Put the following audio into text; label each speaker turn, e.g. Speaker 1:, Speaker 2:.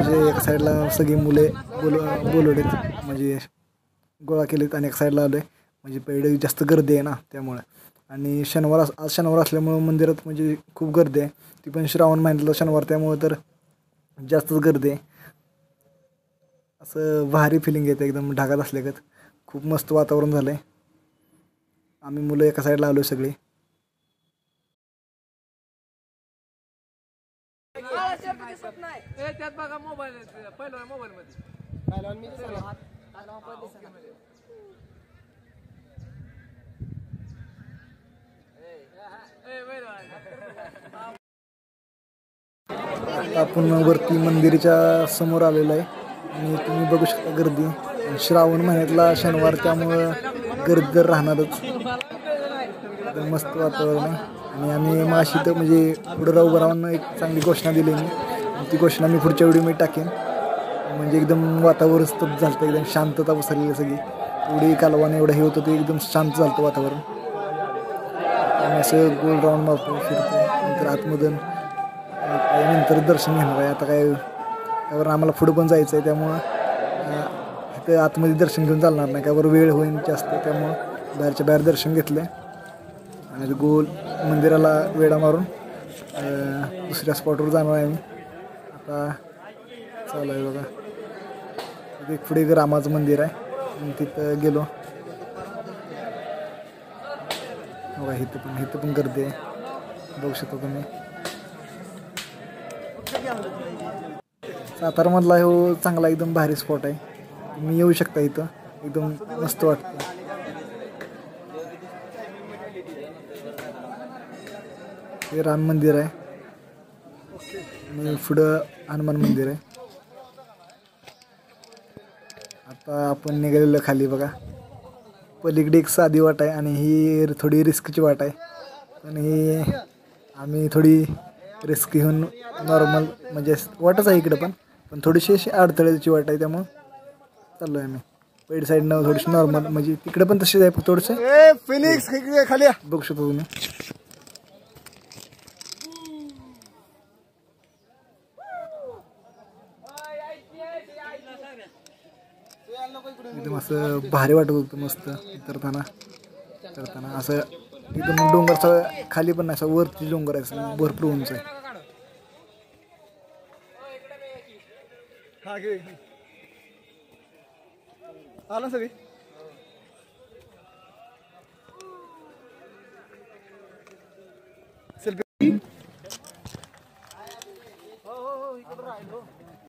Speaker 1: म्हणजे एका साईडला सगळी मुले बोलवलेत म्हणजे गोळा केलेत आणि एका साईडला आलो आहे म्हणजे पहिलं जास्त गर्दी आहे ना त्यामुळे. आणि आज शनिवार असल्यामुळं मंदिरात म्हणजे खूप गर्दी आहे, ती पण श्रावण महिन्यातला शनिवार त्यामुळं तर जास्तच गर्दी आहे. असं भारी फिलिंग येतं एकदम ढगात असल्यागत. खूप मस्त वातावरण झालं आहे. आम्ही मुलं एका साईडला आलो सगळे. आपण वरती मंदिराच्या समोर आलेलो आहे आणि तुम्ही बघू शकता गर्दी. श्रावण महिन्यातला शनिवार त्यामुळं गर्दी तर राहणारच. एकदम मस्त वातावरण आहे. आणि आम्ही माशी तर म्हणजे पुढं उभं राहून एक चांगली घोषणा दिली मी, ती घोषणा मी पुढच्या व्हिडिओ मी टाकेन. म्हणजे एकदम वातावरण स्तब्ध झालं, एकदम शांतता पसरलेली सगळी. एवढी कालवाने एवढं हे होतं ते एकदम शांत झालं वातावरण. आम्ही असं गोल राऊंड मारतो, फिरतो. नंतर आतमधून नंतर दर्शन घेणार आहे. आता काय त्यावर आम्हाला पुढं पण जायचं आहे त्यामुळं इथं आतमध्ये दर्शन घेऊन चालणार नाही, त्यावर वेळ होईल जास्त. त्यामुळं बाहेरच्या बाहेर दर्शन घेतलं आणि गोल मंदिराला वेढा मारून दुसऱ्या स्पॉटवर जाणार आहे. आम्ही आता चालू आहे बघा, एक पुढे एक रामाचं मंदिर आहे, तिथं गेलो बघा. इथं पण गर्दी आहे, बघू शकता तुम्ही. सातारामधला हो चांगला एकदम भारी स्पॉट आहे, तुम्ही येऊ शकता. इथं एकदम मस्त वाटतं. हे राम मंदिर आहे आणि पुढं हनुमान मंदिर आहे. आता आपण निघालेलं खाली बघा. पलीकडे एक साधी वाट आहे आणि ही थोडी रिस्कची वाट आहे, पण ही आम्ही थोडी रिस्क घेऊन नॉर्मल म्हणजे वाटच आहे इकडं पण थोडीशी अशी अडथळ्याची वाट आहे, त्यामुळं चाललो आहे आम्ही. पहिली साईडनं थोडीशी नॉर्मल म्हणजे तिकडे पण तशीच आहे, थोडंसं फिनिक्स खाली बघू शकतो तुम्ही. एकदम असं भारी वाटत होतं मस्त करताना असं. एकदम डोंगरचा खाली पण नाही, असं वरती डोंगर आहे, असं भरपूर उंच आहे. आला सगळी